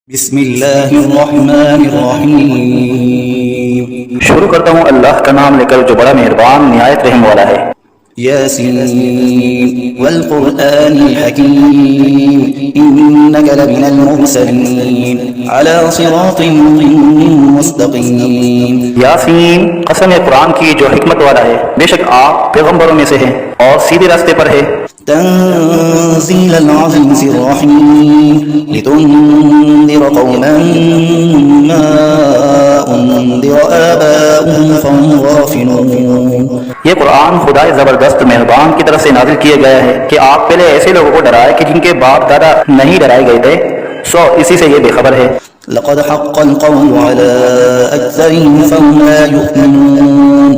बिस्मिल्लाहिर्रहमानिर्रहीम। शुरू करता हूँ अल्लाह का नाम लेकर जो बड़ा मेहरबान निहायत रहम वाला है। यासीन वल क़ुरआनिल हकीम इन्नका लमिनल मुरसलीन अला सिरातिन मुस्तक़ीम। यासीन, कसम है कुरान की जो हिकमत वाला है, बेशक आप पैगंबरों में से हैं और सीधे रास्ते पर है। तंज़ीलल अज़ीज़िर रहीम लितुन्ज़िर क़ौमन मा उन्ज़िर आबाउहुम फहुम गाफ़िलून। ये कुरान खुदाए जबरदस्त मेहरबान की तरफ से नाजिल किया गया है कि आप पहले ऐसे लोगों को डराए कि जिनके बाप दादा नहीं डराए गए थे, सो इसी से ये बेखबर है। लक़द हक़्क़ल क़ौलु अला अक्सरिहिम फ़हुम ला युमिनून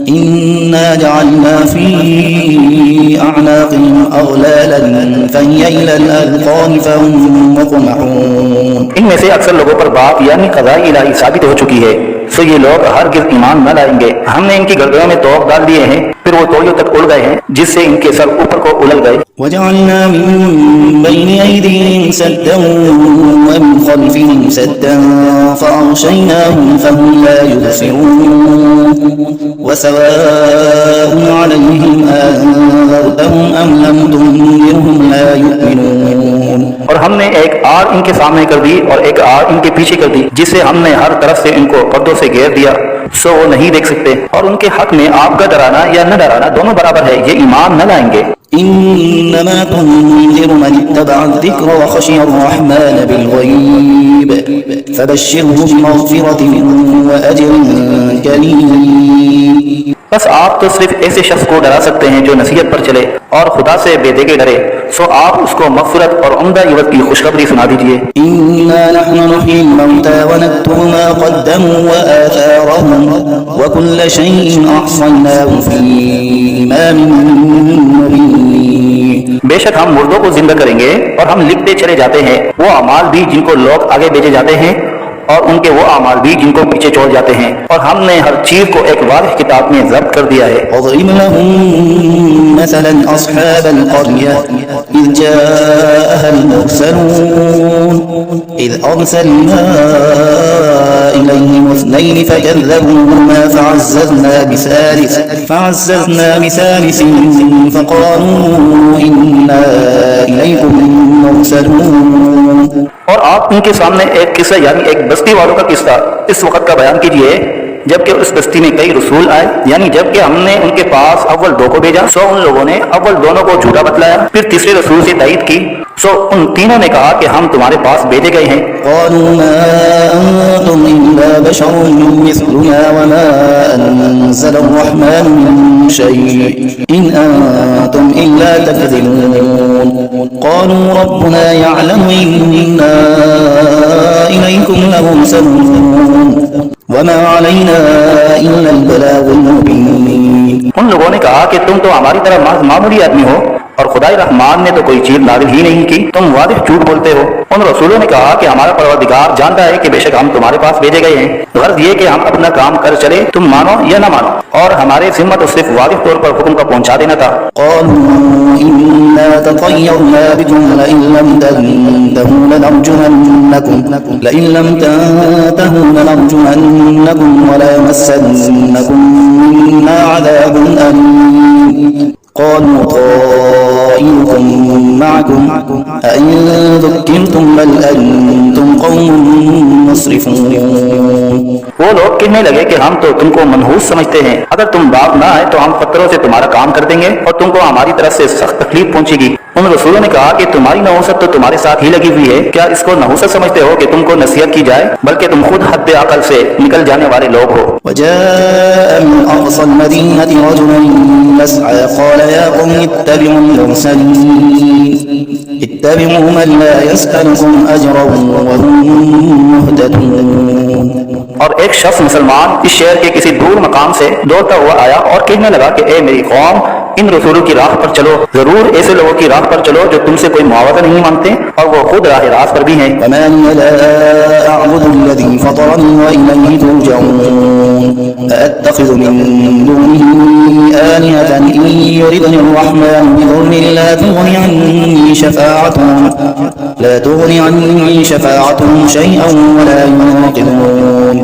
इन्ना जअलना फ़ी अअनाक़िहिम अग़लालन फ़हिय इलल अज़क़ानि फ़हुम मुक़महून। इनमें से अक्सर लोगों पर बात यानी क़ज़ाए इलाही साबित हो चुकी है, सो ये लोग हरगिज़ ईमान न लाएंगे। हमने इनकी गर्दनों में तोक डाल दिए हैं, फिर वो तोड़ियों तक उड़ गए हैं, जिससे इनके सर ऊपर को उलट गए। वजअलना मिन बैनि अयदीहिम सद्दन व मिन खल्फिहिम सद्दन फ़अग़शयनाहुम फ़हुम ला युबसिरून वसवाअन अलैहिम अअन्ज़रतहुम अम लम तुनज़िरहुम ला युमिनून। और हमने एक आग इनके सामने कर दी और एक आग इनके पीछे कर दी, जिससे हमने हर तरफ से इनको पर्दों से घेर दिया, सो वो नहीं देख सकते। और उनके हक में आपका डराना या न डराना दोनों बराबर है, ये ईमान न लाएंगे। इन्नमा तुन्ज़िरु मन इत्तबअ अज़्ज़िक्र व खशिय अर्रहमान बिलग़ैब फबश्शिरहु बिमग़फ़िरतिन व अज्रिन करीम। बस आप तो सिर्फ ऐसे शख्स को डरा सकते हैं जो नसीहत पर चले और खुदा से बेदेगे डरे, सो आप उसको मग़फ़िरत और उम्दा इवज़ की खुशखबरी सुना दीजिए। इन्ना नहनु नुह्यिल मौता व नक्तुबु मा क़द्दमू व आथारहुम व कुल्ल शैइन अहसयनाहु फ़ी इमामिन मुबीन। बेशक हम मुर्दों को जिंदा करेंगे और हम लिखते चले जाते हैं वो अमाल भी जिनको लोग आगे भेजे जाते हैं और उनके वो अमाल भी जिनको पीछे छोड़ जाते हैं, और हमने हर चीज को एक वाज़ेह किताब में ज़ब्त कर दिया है। वज़रिब लहुम मसलन अस्हाबल क़र्यह इज़ जाअहल मुरसलून इज़ अरसलना इलैहिम इस्नैन फकज़्ज़बूहुमा फअज़्ज़ज़ना बिसालिसिन फ़क़ालू इन्ना इलैकुम मुरसलून। और आप उनके सामने एक किस्सा यानी एक बस्ती वालों का किस्सा इस वक्त का बयान कीजिए जबकि उस बस्ती में कई रसूल आए, यानी जबकि हमने उनके पास अव्वल दो को भेजा, सो उन लोगों ने अव्वल दोनों को झूठा बतलाया, फिर तीसरे रसूल से तायीद की, सो उन तीनों ने कहा कि हम तुम्हारे पास भेजे गए हैं। क़ालू मा अंतुम इल्ला बशरुन मिस्लुना व मा अंज़ल अर्रहमानु मिन शै' इन अंतुम इल्ला तकज़िबून। क़ालू रब्बुना यअलमु इन्ना इलैकुम लमुरसलून वमा अलैना इल्लल बलागुल मुबीन। उन लोगों ने कहा कि तुम तो हमारी तरह मामूली आदमी हो और खुदाई रहमान ने तो कोई चीज नाज़िल ही नहीं की, तुम वाज़ेह झूठ बोलते हो। उन रसूलों ने कहा कि हमारा परवरदिगार जानता है कि बेशक हम तुम्हारे पास भेजे गए हैं, गर्ज ये कि हम अपना काम कर चले, तुम मानो या न मानो, और हमारे जिम्मा तो सिर्फ वाज़ेह तौर पर हुक्म का पहुंचा देना था। क़ालू इन्ना ततयरना बिकुम लइन लम तंतहू लनरजुमन्नकुम व लयमस्सन्नकुम मिन्ना अज़ाबुन अलीम। क़ालू ताइरुकुम मअकुम अइन ज़ुक्किरतुम बल अंतुम क़ौमुन मुस्रिफून। वो लोग कहने लगे कि हम तो तुमको मनहूस समझते हैं, अगर तुम बाप ना आए तो हम पत्थरों से तुम्हारा काम कर देंगे और तुमको हमारी तरफ से सख्त तकलीफ पहुंचेगी। उन रसूलों ने कहा कि तुम्हारी नहुसत तो तुम्हारे साथ ही लगी हुई है, क्या इसको नहुसत समझते हो कि तुमको नसीहत की जाए, बल्कि तुम खुद हद अकल से निकल जाने वाले लोग हो। वजाअ मिन अक़सल मदीनति रजुलुन यस्अ क़ाल या क़ौम इत्तबि'ुल मुरसलीन इत्तबि'ू मन ला यसअलुकुम अजरन व हुम मुहतदून। और एक शख्स मुसलमान इस शहर के किसी दूर मकाम से दौड़ता हुआ आया और कहने लगा कि ए मेरी कौम, इन रसूलों की राह पर चलो, जरूर ऐसे लोगों की राह पर चलो जो तुमसे कोई मुआवजा नहीं मांगते और वो खुद राह रास्त पर भी हैं। वमा ला अअबुदु अल्लज़ी फ़तरनी व इलैहि तुरजऊन। أأتخذ من دونه آلهة إن يردني الرحمن بضر لا تغني عني شفاعتهم شيئا ولا ينقذون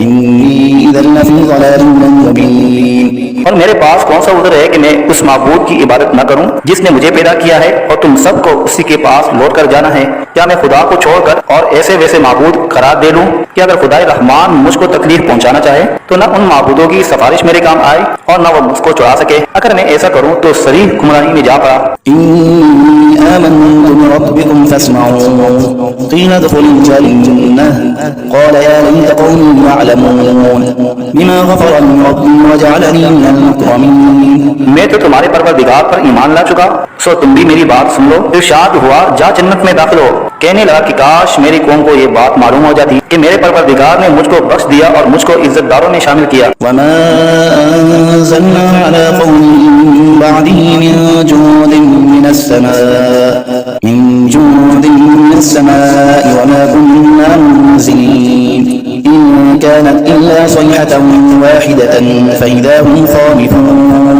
إني إذا لفي ضلال مبين। और मेरे पास कौन सा उधर है कि मैं उस माबूद की इबादत न करूं जिसने मुझे पैदा किया है और तुम सबको उसी के पास लौट कर जाना है। क्या मैं खुदा को छोड़कर और ऐसे वैसे माबूद करार दे लूं कि अगर खुदाए रहमान मुझको तकलीफ पहुंचाना चाहे तो न उन माबूदों की सिफारिश मेरे काम आए और न वो मुझको छुड़ा सके। अगर मैं ऐसा करूं तो सरीह गुमराही में जा पड़ा। آمنت بربكم فاسمعون قيل ادخل الجنة قال يا ليت قومي يعلمون بما غفر لي ربي وجعلني من المكرمين। मैं तो तुम्हारे परवरदिगार पर ईमान ला चुका, सो तुम भी मेरी बात सुन लो। इरशाद हुआ जा जन्नत में दाखिल हो। कहने लगा कि काश मेरी कौम को ये बात मालूम हो जाती कि मेरे परवरदिगार ने मुझको बख्श दिया और मुझको इज्जतदारों में शामिल किया। वमा अंज़लना अला क़ौमिही मिन बअदिही मिन जुनूदिन मिनस समाई वमा कुन्ना मुनज़िलीन इन कानत इल्ला सयहतन वाहिदतन फइज़ा हुम ख़ामिदून।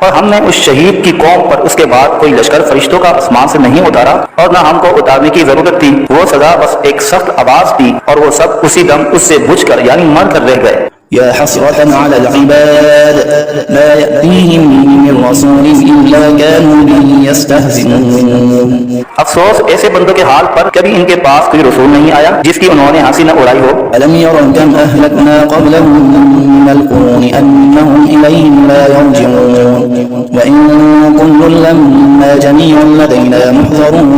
और हमने उस शहीद की कौम पर उसके बाद कोई लश्कर फरिश्तों का आसमान से नहीं उतारा और न हमको उतारने की जरूरत थी। वो सदा बस एक सख्त आवाज थी और वो सब उसी दम उससे बुझकर यानी मर कर रह गए। या हसरतन अला अल-इबाद ला यअतीहिम मिन रसूल इल्ला कानू बिही यस्तहज़िऊन। अफसोस ऐसे बंदों के हाल पर कभी इनके पास कोई रसूल नहीं आया जिसकी उन्होंने हंसी न उड़ाई हो। अलम यरौ कम अहलकना क़ब्लहुम मिनल क़ुरूनि अन्नहुम इलैहिम ला यरजिऊन व इन कुल्लुन लम्मा जमीउन लदैना मुहज़रून।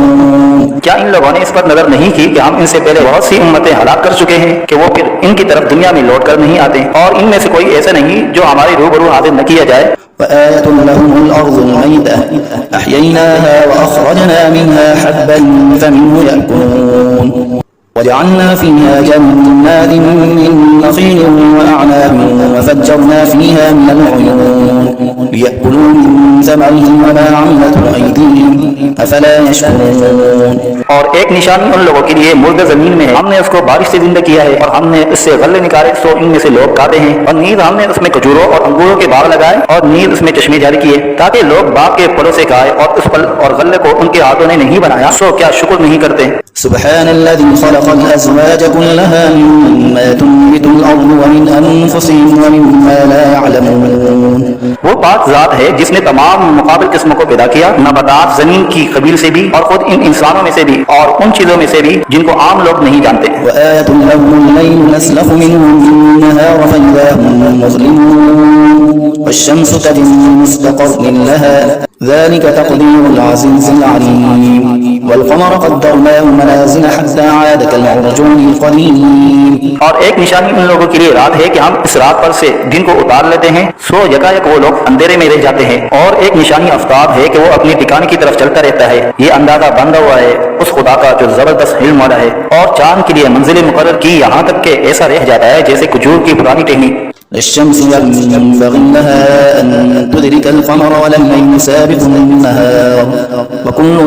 क्या इन लोगों ने इस पर नजर नहीं की कि हम इनसे पहले बहुत सी उम्मतें हलाक कर चुके हैं कि वो फिर इनकी तरफ दुनिया में लौट कर नहीं आते और इनमें से कोई ऐसा नहीं जो हमारे रूबरू हाजिर न किया जाए। وآية لهم الأرض الميتة أحييناها وأخرجنا منها حبا فمنه يأكلون وجعلنا فيها جنات من نخيل وأعناب وفجرنا فيها من العيون ليأكلوا من ثمره وما عملته أيديهم أفلا يشكرون। और एक निशानी उन लोगों के लिए मुर्दा जमीन में है, हमने उसको बारिश से जिंदा किया है और हमने उससे गल्ले निकाले सो इनमें से लोग खाते हैं। और नींद हमने उसमें खजूरों और अंगूरों के बाग लगाए और नींद उसमें चश्मे जारी किए ताकि लोग बाग के फलों से खाए और उस फल और गल्ले को उनके हाथों ने नहीं बनाया, सो क्या शुक्र नहीं करते। सुब्हानल्लज़ी खलक़ल अज़वाज कुल्लहा मिम्मा तुंबितुल अर्ज़ु व मिन अनफुसिहिम व मिम्मा ला यअलमून। वो पाक जात है जिसने तमाम मुकाबिल किस्मों को पैदा किया, नबातात जमीन की कबील से भी और खुद इन इंसानों में से भी और उन चीजों में से भी जिनको आम लोग नहीं जानते। वआयतुन लहुमुल लैलु नस्लखु मिन्हु अन्नहार फइज़ा हुम मुज़लिमून वश्शम्सु तजरी लिमुस्तक़र्रिन लहा ذلك تقدير العزيز العليم والقمر قدرناه منازل حتى عاد كالعرجون القديم। और एक निशानी उन लोगों के लिए रात है कि हम इस रात पर से दिन को उतार लेते हैं, सो यकायक वो लोग अंधेरे में रह जाते हैं। और एक निशानी आफ्ताब है कि वो अपने ठिकाने की तरफ चलता रहता है। ये अंदाजा बंधा हुआ है उस खुदा का जो जबरदस्त हिल्म वाला है। और चांद के लिए मंजिल मुकर्रर की यहाँ तक के ऐसा रह जाता है जैसे खजूर की पुरानी टहनी। الشمس ينبغي لها أن تدرك القمر ولا الليل سابق النهار وكل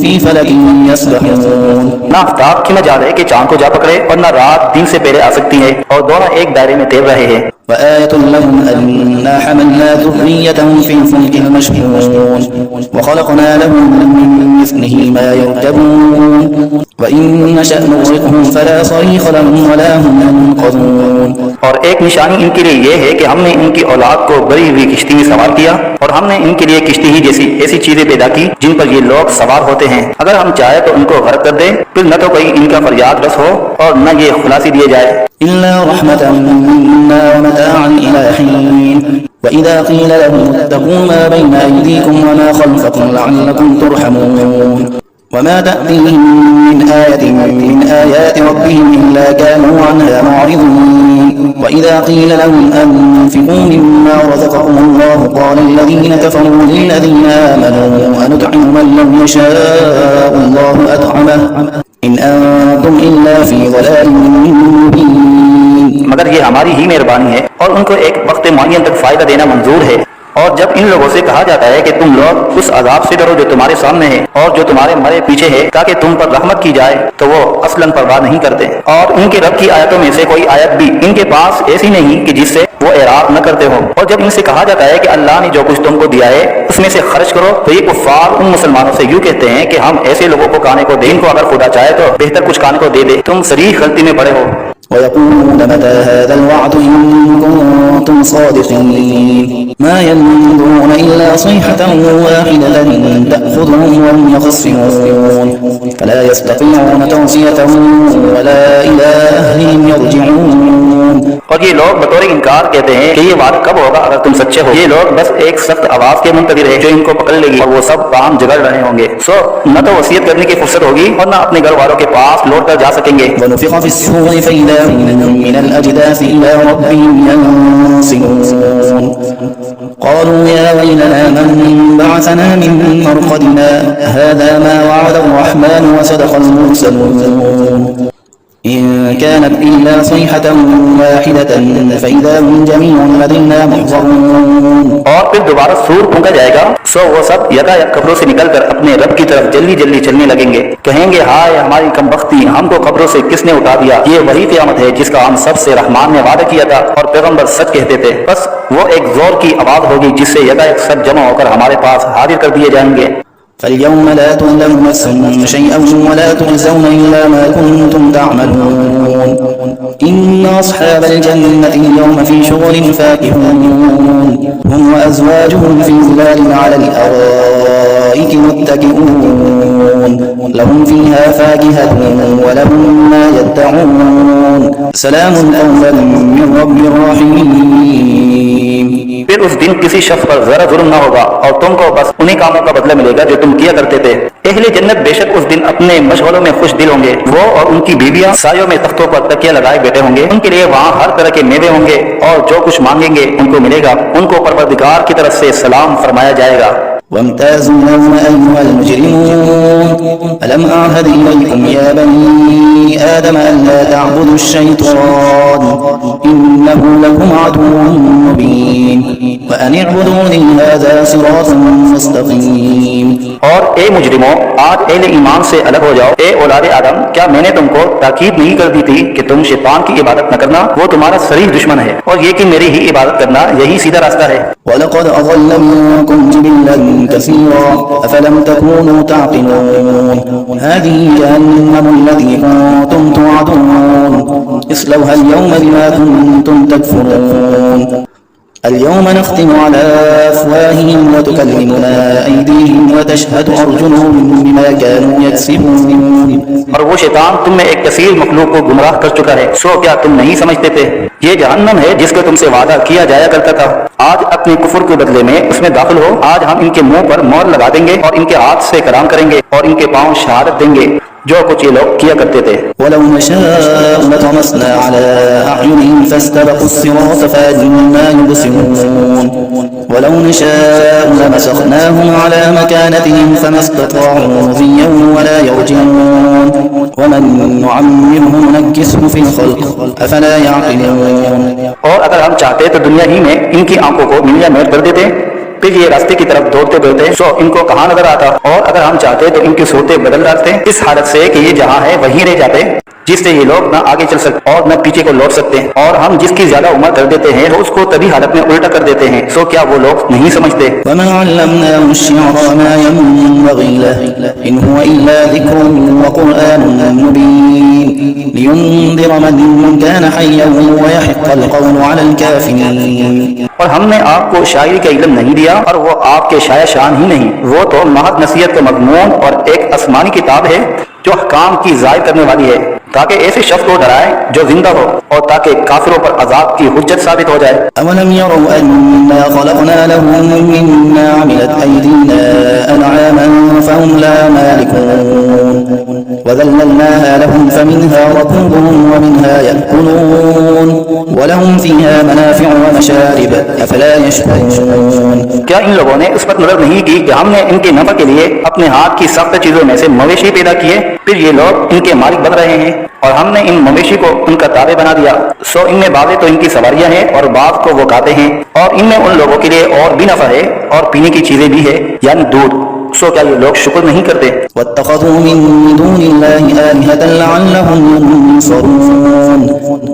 في فلك يسبحون। ना आफ्ताब की मजाल है कि चांद को जा पकड़े और ना रात दिन से पहले आ सकती है और दोनों एक दायरे में तैर रहे हैं। وآية لهم أنا حملنا ذريتهم في الفلك المشحون وخلقنا لهم من مثله ما يركبون وإن نشأ نغرقهم فلا صريخ لهم ولا هم ينقذون। और एक निशानी इनके लिए ये है कि हमने इनकी औलाद को बड़ी हुई किश्ती में सवार किया और हमने इनके लिए किश्ती ही जैसी ऐसी चीजें पैदा की जिन पर ये लोग सवार होते हैं। अगर हम चाहे तो उनको गर्क कर दे, फिर न तो कोई इनका फरियाद रस हो और न ये खुलासी दिए जाए। إلا رحمة منا ومتاعا إلى حين وإذا قيل لهم اتقوا ما بين أيديكم وما خلفكم لعلكم ترحمون وما تأتيهم من آية من آيات ربهم إلا كانوا عنها معرضين وإذا قيل لهم أنفقوا مما رزقكم الله قال الذين كفروا للذين آمنوا أنطعم من لو يشاء الله أطعمه إن أنتم إلا في ضلال مبين। मगर ये हमारी ही मेहरबानी है और उनको एक वक्त मुअय्यन तक फायदा देना मंजूर है और जब इन लोगों से कहा जाता है कि तुम लोग उस अजाब से डरो जो तुम्हारे सामने है और जो तुम्हारे मरे पीछे है ताकि तुम पर रहमत की जाए, तो वो असलन परवाह नहीं करते और उनके रब की आयतों में से कोई आयत भी इनके पास ऐसी नहीं कि जिससे वो एराब न करते हो। और जब इनसे कहा जाता है कि अल्लाह ने जो कुछ तुमको दिया है उसमें से खर्च करो, तो ये कुफ्फार उन मुसलमानों से यूं कहते हैं कि हम ऐसे लोगों को खाने को दें, इनको अगर खुदा चाहे तो बेहतर कुछ खाने को दे दे, तुम सरीह गलती में पड़े हो। ويقولون متى هذا الوعد إن كنتم صادقين ما ينظرون إلا صيحة واحدة تأخذهم وهم يخصمون فلا يستطيعون توصية ولا إلى أهلهم يرجعون। और ये लोग बतौर इनकार कहते हैं कि ये वादा कब होगा अगर तुम सच्चे हो। ये लोग बस एक सख्त आवाज के मुंतज़िर है जो इनको पकड़ लेगी और वो सब काम जगड़ रहे होंगे। न तो वसीयत करने की फुर्सत होगी और न अपने घर वालों के पास लौट कर जा सकेंगे। ونفخ في الصور فإذا هم من الأجداث إلى ربهم ينسلون قالوا يا ويلنا من بعثنا من مرقدنا هذا ما وعد الرحمن وصدق المرسلون إن كانت إلا صيحة واحدة فإذا هم جميع لدينا محضرون। और फिर दोबारा सूर फूंका जाएगा, सो वो सब यकायक कब्रों से निकलकर अपने रब की तरफ जल्दी जल्दी चलने लगेंगे। कहेंगे हाय हमारी कमबख्ती, हमको कब्रों से किसने उठा दिया। ये वही क़यामत है जिसका हम सबसे रहमान ने वादा किया था और पैगंबर सच कहते थे। बस वो एक जोर की आवाज होगी जिससे यकायक सब जमा होकर हमारे पास हाजिर कर दिए जाएंगे। فاليوم لا تظلم نفس شيئا ولا تجزون إلا ما كنتم تعملون إن أصحاب الجنة اليوم في شغل فاكهون هم وأزواجهم في ظلال على الأرائك متكئون لهم فيها فاكهة ولهم ما يدعون سلام قولا من رب رحيم। फिर उस दिन किसी शख्स पर जरा जुल्म न होगा और तुमको बस उन्हीं कामों का बदला मिलेगा जो तुम किया करते थे। अहले जन्नत बेशक उस दिन अपने मशगलों में खुश दिल होंगे। वो और उनकी बीवियां सायों में तख्तों पर तकिया लगाए बैठे होंगे। उनके लिए वहाँ हर तरह के मेवे होंगे और जो कुछ मांगेंगे उनको मिलेगा। उनको परवरदिगार की तरफ से सलाम फरमाया जाएगा। وامتازوا اليوم أيها المجرمون ألم أعهد إليكم يا بني آدم ألا تعبدوا الشيطان إنه لكم عدو مبين وأن اعبدوني هذا صراط مستقيم। और ए मुजरिमों, आज अहले ईमान से अलग हो जाओ। ए औलादे आदम, क्या मैंने तुमको ताकीद नहीं कर दी थी कि तुम शैतान की इबादत न करना, वो तुम्हारा सरीह दुश्मन है, और ये कि मेरी ही इबादत करना यही सीधा रास्ता है। वलक़द अज़ल्ल मिनकुम जिबिल्लन कसीरा अफलम तकूनू ताक़िलून हाज़िही जहन्नम अल्लती कुंतुम तुअदून इस्लौहा अल-यौम बिमा कुंतुम तकफुरून اليوم نختم على أفواههم وتكلمنا أيديهم وتشهد أرجلهم بما كانوا يكسبون। और वो शैतान तुम में एक कसीर मखलूक को गुमराह कर चुका है। सो क्या तुम नहीं समझते थे? ये जहन्नम है जिसका तुमसे वादा किया जाया करता था। आज अपने कुफर के बदले में उसमें दाखिल हो। आज हम इनके मुंह पर मोहर लगा देंगे और इनके हाथ से कलाम करेंगे और इनके पांव शहादत देंगे जो कुछ ये लोग किया करते थे। वलौ नशाअ लतमस्ना अला अअयुनिहिम फस्तबक़ु الصراط فأنى يبصرون ولو نشاء لمسخناهم على مكانتهم فما استطاعوا مضيا ولا يرجعون ومن نعمره ننكسه في الخلق أفلا يعقلون। और अगर हम चाहते तो दुनिया ही में इनकी आंखों को मिलिया मेट कर देते, फिर ये रास्ते की तरफ दौड़ते दौड़ते सो इनको कहाँ नजर आता। और अगर हम चाहते तो इनकी सूरतें बदल डालते इस हालत से कि ये जहाँ है वहीं रह जाते, जिससे ये लोग न आगे चल सकते और न पीछे को लौट सकते। और हम जिसकी ज्यादा उम्र कर देते हैं तो उसको तभी हालत में उल्टा कर देते हैं। सो क्या वो लोग नहीं समझते? वमा अल्लमनाहु अश्शिअर वमा यंबग़ी लहु इन हुवा इल्ला ज़िक्रुन व क़ुरआनुन मुबीन लियुनज़िर मन कान हय्यन व यहिक़्क़ल क़ौलु अलल काफ़िरीन। और हमने आपको शायरी का इल्म नहीं दिया और वो आपके शाया शान ही नहीं, वो तो महज नसीहत का मज़मून और एक आसमानी किताब है जो हकाम की ज़ाहिर करने वाली है, ताकि ऐसे शख्स को डराए जो जिंदा हो और ताकि काफिरों पर अजाब की हुज्जत साबित हो जाए। अवलम यरौ अन्ना खलक़ना लहुम मिम्मा अमिलत अयदीना अनआमन फहुम ला मालिकून وذللناها لهم فمنها ركوبهم ومنها يأكلون ولهم فيها منافع ومشارب أفلا يشكرون। क्या इन लोगों ने उस पर नजर नहीं की कि हमने इनके नफा के लिए अपने हाथ की सख्त चीजों में से मवेशी पैदा किए, फिर ये लोग इनके मालिक बन रहे हैं और हमने इन मवेशी को उनका ताबे बना दिया। सो इनमें बातें तो इनकी सवारियां हैं और बाद को वो खाते हैं, और इनमें उन लोगों के लिए और भी नफा है और पीने की चीजें भी है, यानी दूध। सो क्या ये लोग शुक्र नहीं करते? واتخذوا من دون الله آلهة لعلهم ينصرون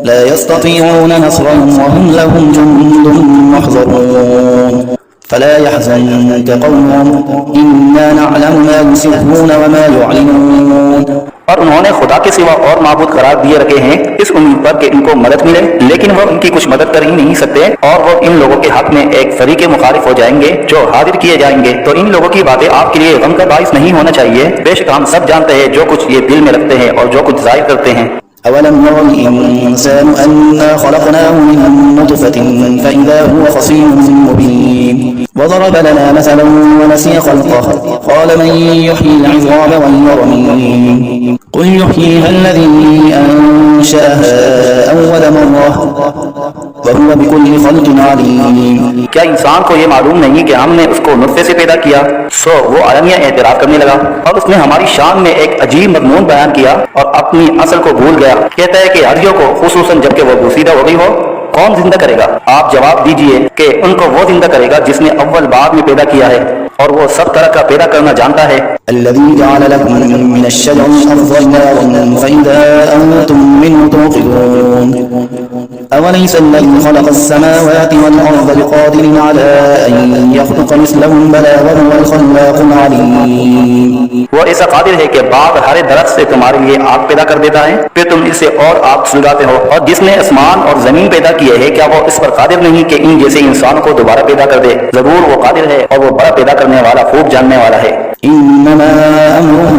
لا يستطيعون نصرهم وهم لهم جند محضرون فلا يحزنك قولهم إنا نعلم ما يسرون وما يعلنون। और उन्होंने खुदा के सिवा और माबूद करार दिए रखे हैं इस उम्मीद पर कि इनको मदद मिले, लेकिन वो इनकी कुछ मदद कर ही नहीं सकते और वो इन लोगों के हक में एक फरीके मुखालिफ हो जाएंगे जो हाजिर किए जाएंगे। तो इन लोगों की बातें आपके लिए गम का बाइस नहीं होना चाहिए। बेशक हम सब जानते हैं जो कुछ ये दिल में रखते हैं और जो कुछ जाहिर करते हैं। أولم ير الإنسان أنا خلقناه من نطفة فإذا هو خصيم مبين وضرب لنا مثلا ونسي خلقه قال من يحيي العظام وهي رميم قل يحييها الذي أنشأها أول مرة وهو بكل خلق عليم। क्या इंसान को ये मालूम नहीं कि हमने उसको नुत्फे से पैदा किया? सो वो आलमिया एतराफ करने लगा और उसने हमारी शान में एक अजीब मजमून बयान किया और अपनी असल को भूल गया। कहता है कि हड्डियों को, खुसूसन जबकि वो बोसीदा हो गई हो, कौन जिंदा करेगा? आप जवाब दीजिए कि उनको वो जिंदा करेगा जिसने अव्वल बाद में पैदा किया है और वो सब तरह का पैदा करना जानता है। الذي جعل لكم من الشجر الأخضر نارا فإذا أنتم منه توقدون أوليس الذي خلق السماوات والأرض بقادر على أن يخلق مثلهم بلى وهو الخلاق العليم। वो ऐसा कादिर है कि बाग हरे दरख्त से तुम्हारे लिए आग पैदा कर देता है, फिर तुम इससे और आग सुलगाते हो। और जिसने आसमान और जमीन पैदा किए है, क्या वो इस पर कादिर नहीं कि इन जैसे इंसान को दोबारा पैदा कर दे? जरूर वो कादिर है और वो बड़ा पैदा करने वाला, खूब जानने वाला है। إنما أمره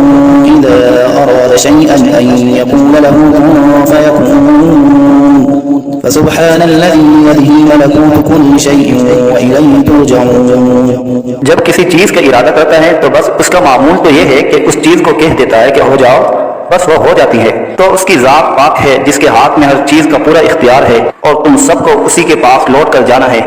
إذا أراد شيئا أن يقول له كن فيكون فسبحان الذي بيده ملكوت كل شيء وإليه ترجعون। जब किसी चीज का इरादा करता है तो बस उसका मामूल तो ये है कि उस चीज को कह देता है कि हो जाओ, बस वो हो जाती है। तो उसकी जात पाक है जिसके हाथ में हर चीज का पूरा इख्तियार है और तुम सबको उसी के पास लौट कर जाना है।